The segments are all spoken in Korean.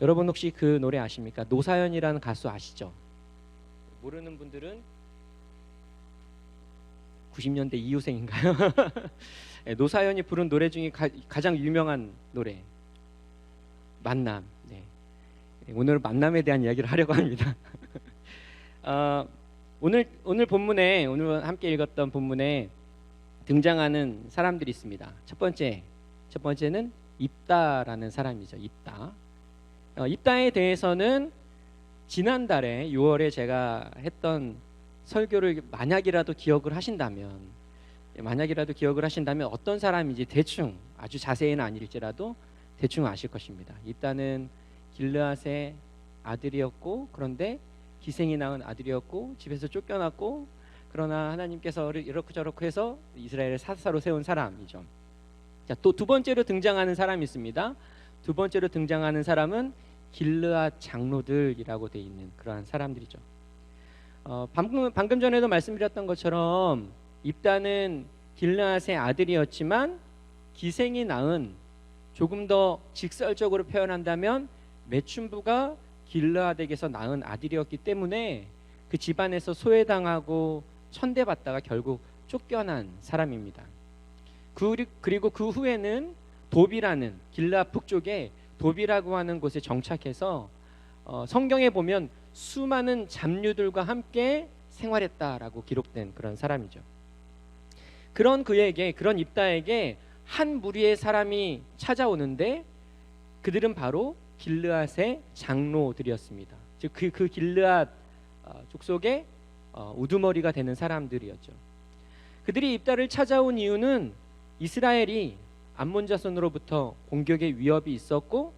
여러분 혹시 그 노래 아십니까? 노사연이라는 가수 아시죠? 모르는 분들은 90년대 이후생인가요? 네, 노사연이 부른 노래 중에 가장 유명한 노래 만남. 네. 오늘 만남에 대한 이야기를 하려고 합니다. 오늘 본문에 오늘 함께 읽었던 본문에 등장하는 사람들이 있습니다. 첫 번째는 입다라는 사람이죠. 입다. 입다에 대해서는 지난달에 6월에 제가 했던 설교를 만약이라도 기억을 하신다면 어떤 사람인지 대충, 아주 자세히는 아닐지라도 대충 아실 것입니다. 입다는 길르앗의 아들이었고, 그런데 기생이 낳은 아들이었고, 집에서 쫓겨났고, 그러나 하나님께서 이렇게 저렇게 해서 이스라엘을 사사로 세운 사람이죠. 자, 또 두 번째로 등장하는 사람이 있습니다. 두 번째로 등장하는 사람은 길르앗 장로들이라고 되어 있는 그러한 사람들이죠. 방금 전에도 말씀드렸던 것처럼 입다는 길르앗의 아들이었지만 기생이 낳은, 조금 더 직설적으로 표현한다면 매춘부가 길르앗에게서 낳은 아들이었기 때문에 그 집안에서 소외당하고 천대받다가 결국 쫓겨난 사람입니다. 그리고 그 후에는 도비라는, 길르앗 북쪽에 도비라고 하는 곳에 정착해서 성경에 보면 수많은 잡류들과 함께 생활했다라고 기록된 그런 사람이죠. 그런 입다에게 한 무리의 사람이 찾아오는데 그들은 바로 길르앗의 장로들이었습니다. 즉 그 길르앗 족속의 우두머리가 되는 사람들이었죠. 그들이 입다를 찾아온 이유는 이스라엘이 암몬 자손으로부터 공격의 위협이 있었고,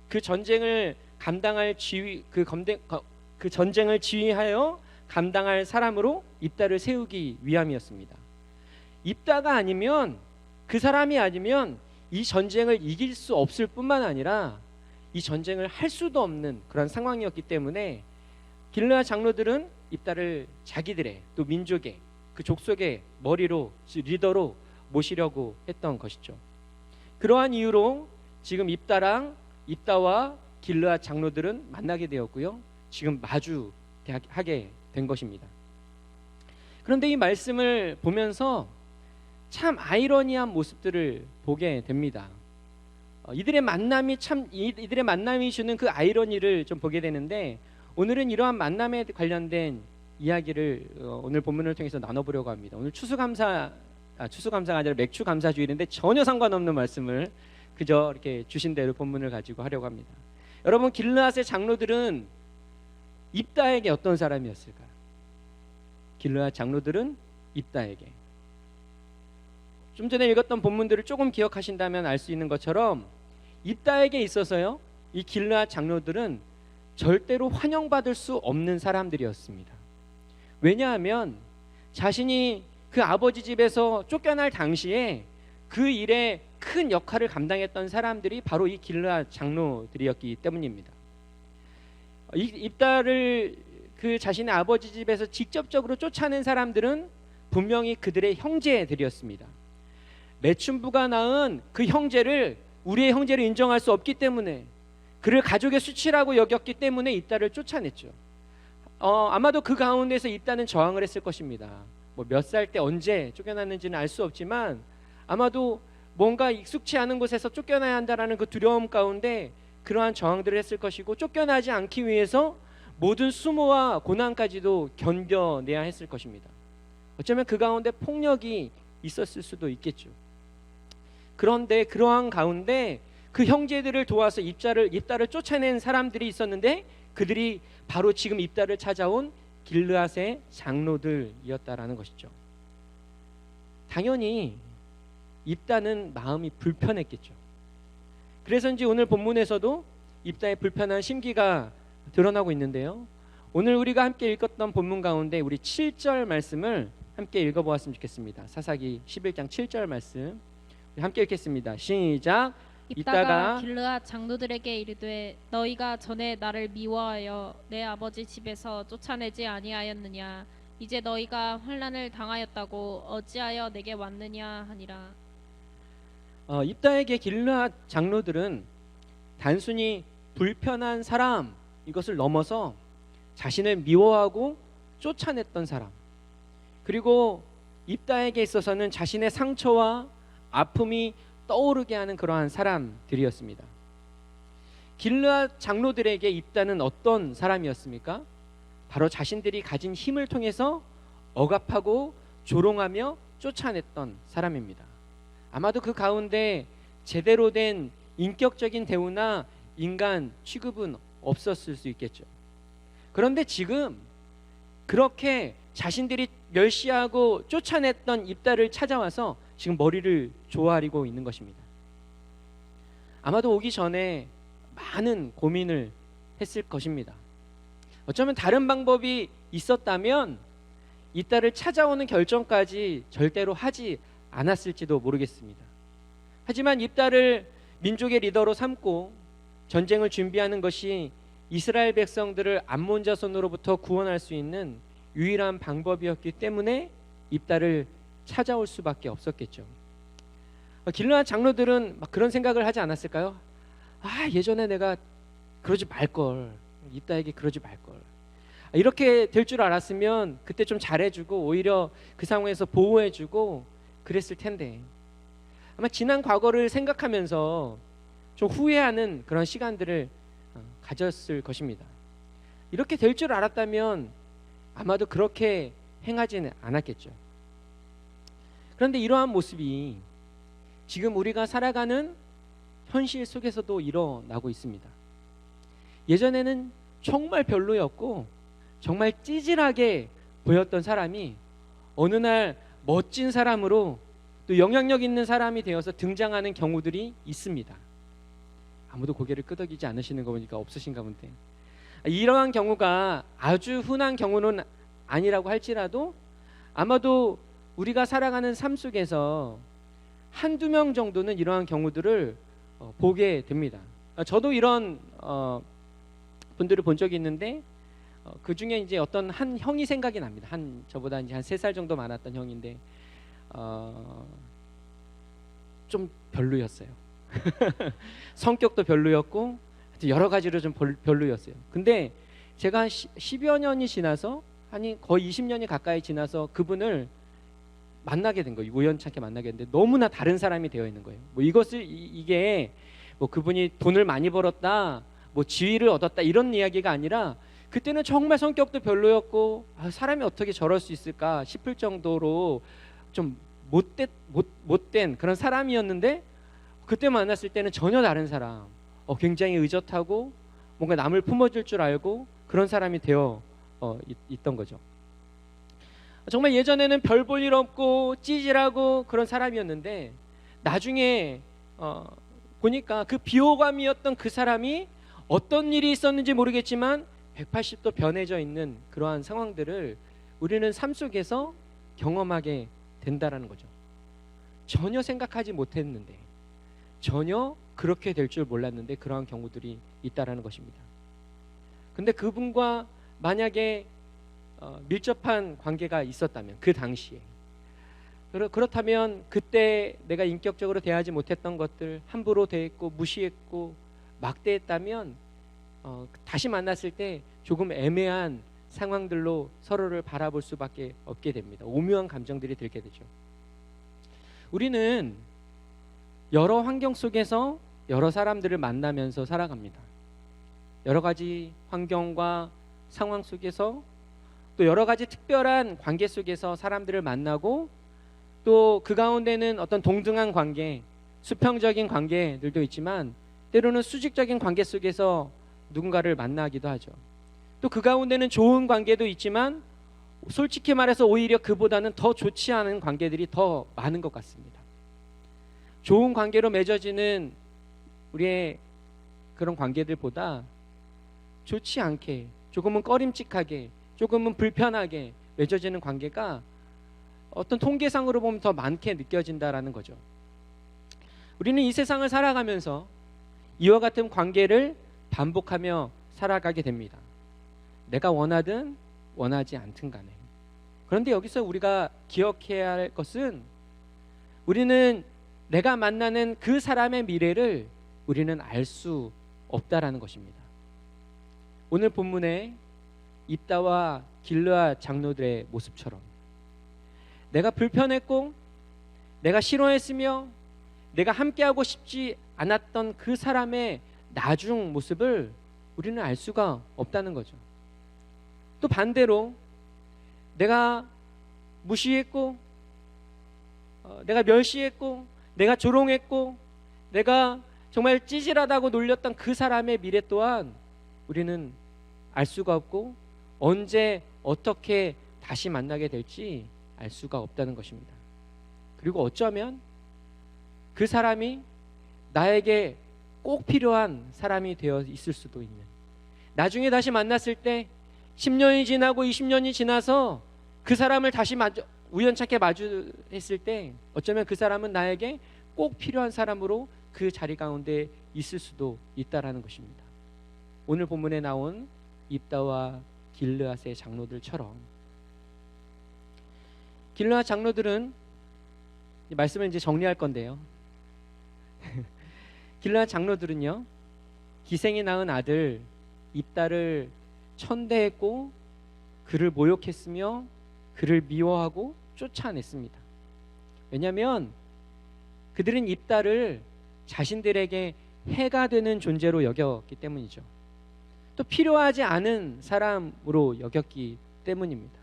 그 전쟁을 전쟁을 지휘하여 감당할 사람으로 입다를 세우기 위함이었습니다. 입다가 아니면, 그 사람이 아니면 이 전쟁을 이길 수 없을 뿐만 아니라 이 전쟁을 할 수도 없는 그런 상황이었기 때문에 길르앗 장로들은 입다를 자기들의, 또 민족의, 그 족속의 머리로, 리더로 모시려고 했던 것이죠. 그러한 이유로 지금 입다와 길르앗 장로들은 만나게 되었고요, 지금 마주하게 된 것입니다. 그런데 이 말씀을 보면서 참 아이러니한 모습들을 보게 됩니다. 이들의 만남이 주는 그 아이러니를 좀 보게 되는데, 오늘은 이러한 만남에 관련된 이야기를 오늘 본문을 통해서 나눠보려고 합니다. 오늘 추수감사가 아니라 맥추감사주일인데 전혀 상관없는 말씀을 그저 이렇게 주신 대로 본문을 가지고 하려고 합니다. 여러분, 길르앗의 장로들은 입다에게 어떤 사람이었을까요? 길르앗 장로들은 입다에게, 좀 전에 읽었던 본문들을 조금 기억하신다면 알 수 있는 것처럼 입다에게 있어서요, 이 길르앗 장로들은 절대로 환영받을 수 없는 사람들이었습니다. 왜냐하면 자신이 그 아버지 집에서 쫓겨날 당시에 그 일에 큰 역할을 감당했던 사람들이 바로 이 길르앗 장로들이었기 때문입니다. 입다를 그 자신의 아버지 집에서 직접적으로 쫓아낸 사람들은 분명히 그들의 형제들이었습니다. 매춘부가 낳은 그 형제를 우리의 형제를 인정할 수 없기 때문에, 그를 가족의 수치라고 여겼기 때문에 입다를 쫓아냈죠. 아마도 그 가운데서 입다는 저항을 했을 것입니다. 몇 살 때 언제 쫓겨났는지는 알 수 없지만 아마도 뭔가 익숙치 않은 곳에서 쫓겨나야 한다라는 그 두려움 가운데 그러한 저항들을 했을 것이고, 쫓겨나지 않기 위해서 모든 수모와 고난까지도 견뎌내야 했을 것입니다. 어쩌면 그 가운데 폭력이 있었을 수도 있겠죠. 그런데 그러한 가운데 그 형제들을 도와서 입다를 쫓아낸 사람들이 있었는데, 그들이 바로 지금 입다를 찾아온 길르앗의 장로들이었다라는 것이죠. 당연히 입다는 마음이 불편했겠죠. 그래서인지 오늘 본문에서도 입다의 불편한 심기가 드러나고 있는데요, 오늘 우리가 함께 읽었던 본문 가운데 우리 7절 말씀을 함께 읽어보았으면 좋겠습니다. 사사기 11장 7절 말씀 함께 읽겠습니다. 시작. 입다가 길르앗 장로들에게 이르되 너희가 전에 나를 미워하여 내 아버지 집에서 쫓아내지 아니하였느냐? 이제 너희가 환난을 당하였다고 어찌하여 내게 왔느냐 하니라. 입다에게 길르앗 장로들은 단순히 불편한 사람, 이것을 넘어서 자신을 미워하고 쫓아냈던 사람, 그리고 입다에게 있어서는 자신의 상처와 아픔이 떠오르게 하는 그러한 사람들이었습니다. 길르앗 장로들에게 입다는 어떤 사람이었습니까? 바로 자신들이 가진 힘을 통해서 억압하고 조롱하며 쫓아냈던 사람입니다. 아마도 그 가운데 제대로 된 인격적인 대우나 인간 취급은 없었을 수 있겠죠. 그런데 지금 그렇게 자신들이 멸시하고 쫓아냈던 입다를 찾아와서 지금 머리를 조아리고 있는 것입니다. 아마도 오기 전에 많은 고민을 했을 것입니다. 어쩌면 다른 방법이 있었다면 입다를 찾아오는 결정까지 절대로 하지 않았을지도 모르겠습니다. 하지만 입다를 민족의 리더로 삼고 전쟁을 준비하는 것이 이스라엘 백성들을 암몬 자손으로부터 구원할 수 있는 유일한 방법이었기 때문에 입다를 찾아올 수밖에 없었겠죠. 길르앗 장로들은 막 그런 생각을 하지 않았을까요? 예전에 내가 그러지 말걸, 입다에게 그러지 말걸. 이렇게 될 줄 알았으면 그때 좀 잘해주고 오히려 그 상황에서 보호해주고 그랬을 텐데, 아마 지난 과거를 생각하면서 좀 후회하는 그런 시간들을 가졌을 것입니다. 이렇게 될 줄 알았다면 아마도 그렇게 행하지는 않았겠죠. 그런데 이러한 모습이 지금 우리가 살아가는 현실 속에서도 일어나고 있습니다. 예전에는 정말 별로였고 정말 찌질하게 보였던 사람이 어느 날 멋진 사람으로 또 영향력 있는 사람이 되어서 등장하는 경우들이 있습니다. 아무도 고개를 끄덕이지 않으시는 거 보니까 없으신가 본데, 이러한 경우가 아주 흔한 경우는 아니라고 할지라도 아마도 우리가 살아가는 삶 속에서 한두 명 정도는 이러한 경우들을 보게 됩니다. 저도 이런 분들을 본 적이 있는데 그 중에 이제 어떤 한 형이 생각이 납니다. 저보다 이제 한 3살 정도 많았던 형인데 좀 별로였어요. 성격도 별로였고 여러 가지로 좀 별로였어요. 근데 제가 한 10여 년이 지나서 아니 거의 20년이 가까이 지나서 그분을 만나게 된 거예요. 우연찮게 만나게 됐는데 너무나 다른 사람이 되어 있는 거예요. 뭐 이게 뭐 그분이 돈을 많이 벌었다, 뭐 지위를 얻었다 이런 이야기가 아니라 그때는 정말 성격도 별로였고 사람이 어떻게 저럴 수 있을까 싶을 정도로 좀 못된 그런 사람이었는데, 그때 만났을 때는 전혀 다른 사람, 굉장히 의젓하고 뭔가 남을 품어줄 줄 알고 그런 사람이 되어 있던 거죠. 정말 예전에는 별 볼 일 없고 찌질하고 그런 사람이었는데 나중에 보니까 그 비호감이었던 그 사람이 어떤 일이 있었는지 모르겠지만 180도 변해져 있는 그러한 상황들을 우리는 삶 속에서 경험하게 된다라는 거죠. 전혀 생각하지 못했는데, 전혀 그렇게 될 줄 몰랐는데 그러한 경우들이 있다라는 것입니다. 근데 그분과 만약에 밀접한 관계가 있었다면, 그 당시에 그렇다면 그때 내가 인격적으로 대하지 못했던 것들, 함부로 대했고 무시했고 막대했다면 다시 만났을 때 조금 애매한 상황들로 서로를 바라볼 수밖에 없게 됩니다. 오묘한 감정들이 들게 되죠. 우리는 여러 환경 속에서 여러 사람들을 만나면서 살아갑니다. 여러 가지 환경과 상황 속에서 또 여러 가지 특별한 관계 속에서 사람들을 만나고, 또 그 가운데는 어떤 동등한 관계, 수평적인 관계들도 있지만 때로는 수직적인 관계 속에서 누군가를 만나기도 하죠. 또 그 가운데는 좋은 관계도 있지만 솔직히 말해서 오히려 그보다는 더 좋지 않은 관계들이 더 많은 것 같습니다. 좋은 관계로 맺어지는 우리의 그런 관계들보다 좋지 않게, 조금은 꺼림칙하게, 조금은 불편하게 맺어지는 관계가 어떤 통계상으로 보면 더 많게 느껴진다라는 거죠. 우리는 이 세상을 살아가면서 이와 같은 관계를 반복하며 살아가게 됩니다. 내가 원하든 원하지 않든 간에. 그런데 여기서 우리가 기억해야 할 것은, 우리는 내가 만나는 그 사람의 미래를 우리는 알 수 없다라는 것입니다. 오늘 본문에 입다와 길르앗 장로들의 모습처럼 내가 불편했고 내가 싫어했으며 내가 함께하고 싶지 않았던 그 사람의 나중 모습을 우리는 알 수가 없다는 거죠. 또 반대로 내가 무시했고 내가 멸시했고 내가 조롱했고 내가 정말 찌질하다고 놀렸던 그 사람의 미래 또한 우리는 알 수가 없고 언제 어떻게 다시 만나게 될지 알 수가 없다는 것입니다. 그리고 어쩌면 그 사람이 나에게 꼭 필요한 사람이 되어 있을 수도 있는, 나중에 다시 만났을 때 10년이 지나고 20년이 지나서 그 사람을 다시 우연찮게 마주했을 때 어쩌면 그 사람은 나에게 꼭 필요한 사람으로 그 자리 가운데 있을 수도 있다라는 것입니다. 오늘 본문에 나온 입다와 길르앗의 장로들처럼 길르앗 장로들은 말씀을 이제 정리할 건데요. 길르앗 장로들은요, 기생이 낳은 아들 입다를 천대했고 그를 모욕했으며 그를 미워하고 쫓아냈습니다. 왜냐하면 그들은 입다를 자신들에게 해가 되는 존재로 여겼기 때문이죠. 또 필요하지 않은 사람으로 여겼기 때문입니다.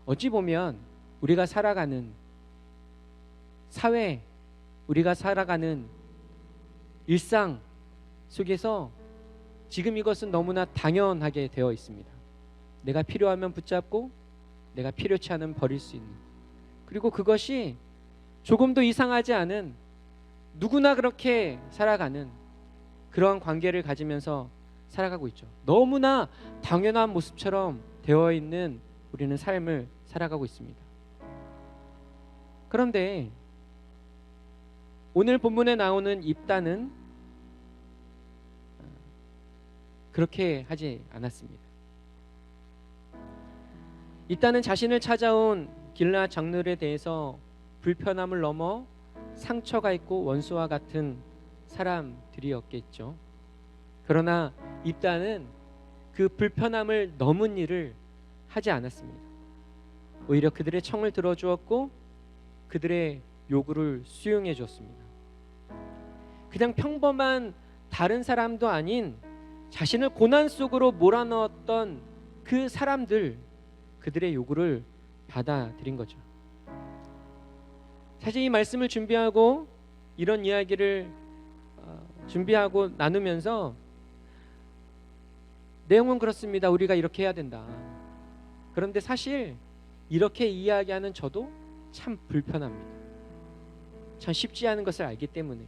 어찌 보면 우리가 살아가는 사회, 우리가 살아가는 일상 속에서 지금 이것은 너무나 당연하게 되어 있습니다. 내가 필요하면 붙잡고 내가 필요치 않으면 버릴 수 있는, 그리고 그것이 조금도 이상하지 않은, 누구나 그렇게 살아가는 그러한 관계를 가지면서 살아가고 있죠. 너무나 당연한 모습처럼 되어 있는 우리는 삶을 살아가고 있습니다. 그런데 오늘 본문에 나오는 입다는 그렇게 하지 않았습니다. 입다는 자신을 찾아온 길르앗 장로들에 대해서 불편함을 넘어 상처가 있고 원수와 같은 사람들이었겠죠. 그러나 입다는 그 불편함을 넘은 일을 하지 않았습니다. 오히려 그들의 청을 들어주었고 그들의 요구를 수용해 주었습니다. 그냥 평범한 다른 사람도 아닌 자신을 고난 속으로 몰아넣었던 그 사람들, 그들의 요구를 받아들인 거죠. 사실 이 말씀을 준비하고 이런 이야기를 준비하고 나누면서 내용은 그렇습니다. 우리가 이렇게 해야 된다. 그런데 사실 이렇게 이야기하는 저도 참 불편합니다. 참 쉽지 않은 것을 알기 때문에.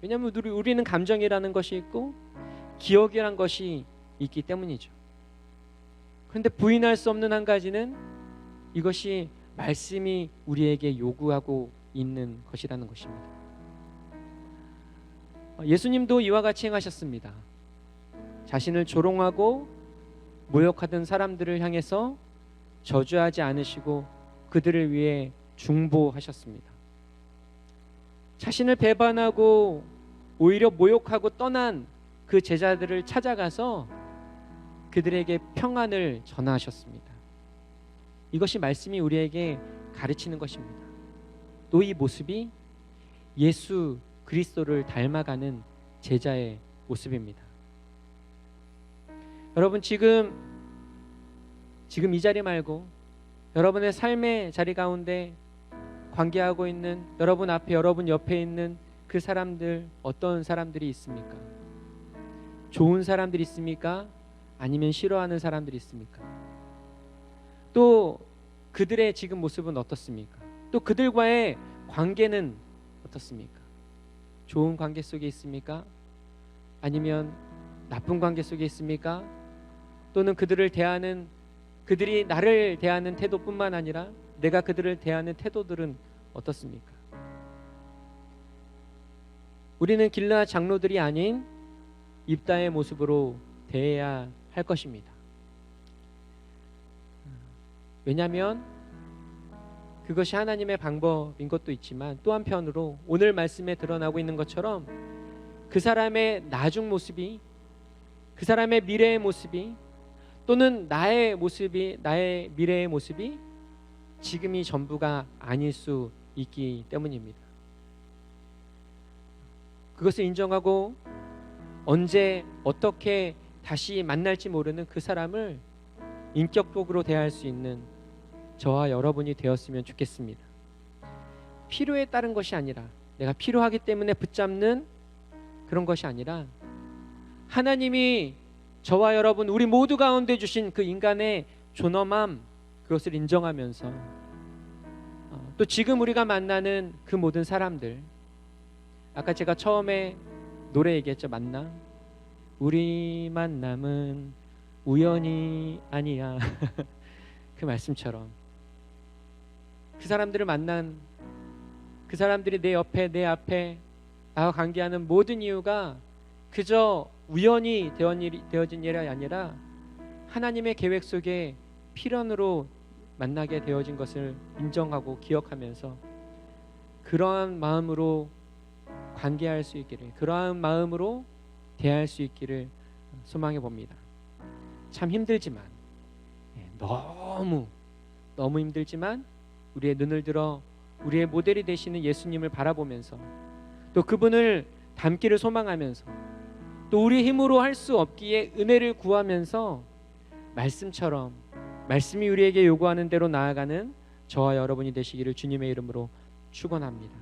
왜냐하면 우리는 감정이라는 것이 있고 기억이라는 것이 있기 때문이죠. 그런데 부인할 수 없는 한 가지는 이것이 말씀이 우리에게 요구하고 있는 것이라는 것입니다. 예수님도 이와 같이 행하셨습니다. 자신을 조롱하고 모욕하던 사람들을 향해서 저주하지 않으시고 그들을 위해 중보하셨습니다. 자신을 배반하고 오히려 모욕하고 떠난 그 제자들을 찾아가서 그들에게 평안을 전하셨습니다. 이것이 말씀이 우리에게 가르치는 것입니다. 또 이 모습이 예수 그리스도를 닮아가는 제자의 모습입니다. 여러분 지금 이 자리 말고 여러분의 삶의 자리 가운데 관계하고 있는 여러분 앞에, 여러분 옆에 있는 그 사람들, 어떤 사람들이 있습니까? 좋은 사람들이 있습니까? 아니면 싫어하는 사람들이 있습니까? 또 그들의 지금 모습은 어떻습니까? 또 그들과의 관계는 어떻습니까? 좋은 관계 속에 있습니까? 아니면 나쁜 관계 속에 있습니까? 또는 그들이 나를 대하는 태도뿐만 아니라 내가 그들을 대하는 태도들은 어떻습니까? 우리는 길르앗 장로들이 아닌 입다의 모습으로 대해야 할 것입니다. 왜냐하면 그것이 하나님의 방법인 것도 있지만 또 한편으로 오늘 말씀에 드러나고 있는 것처럼 그 사람의 나중 모습이, 그 사람의 미래의 모습이, 또는 나의 모습이, 나의 미래의 모습이 지금이 전부가 아닐 수 있기 때문입니다. 그것을 인정하고 언제 어떻게 다시 만날지 모르는 그 사람을 인격적으로 대할 수 있는 저와 여러분이 되었으면 좋겠습니다. 필요에 따른 것이 아니라, 내가 필요하기 때문에 붙잡는 그런 것이 아니라, 하나님이 저와 여러분 우리 모두 가운데 주신 그 인간의 존엄함, 그것을 인정하면서 또 지금 우리가 만나는 그 모든 사람들, 아까 제가 처음에 노래 얘기했죠. 만남, 우리 만남은 우연이 아니야. 그 말씀처럼 그 사람들을 만난, 그 사람들이 내 옆에, 내 앞에 나와 관계하는 모든 이유가 그저 우연히 되어진 일이 아니라 하나님의 계획 속에 필연으로 만나게 되어진 것을 인정하고 기억하면서 그러한 마음으로 관계할 수 있기를, 그러한 마음으로 대할 수 있기를 소망해 봅니다. 참 힘들지만, 너무 힘들지만 우리의 눈을 들어 우리의 모델이 되시는 예수님을 바라보면서 또 그분을 닮기를 소망하면서 또 우리 힘으로 할 수 없기에 은혜를 구하면서 말씀처럼, 말씀이 우리에게 요구하는 대로 나아가는 저와 여러분이 되시기를 주님의 이름으로 축원합니다.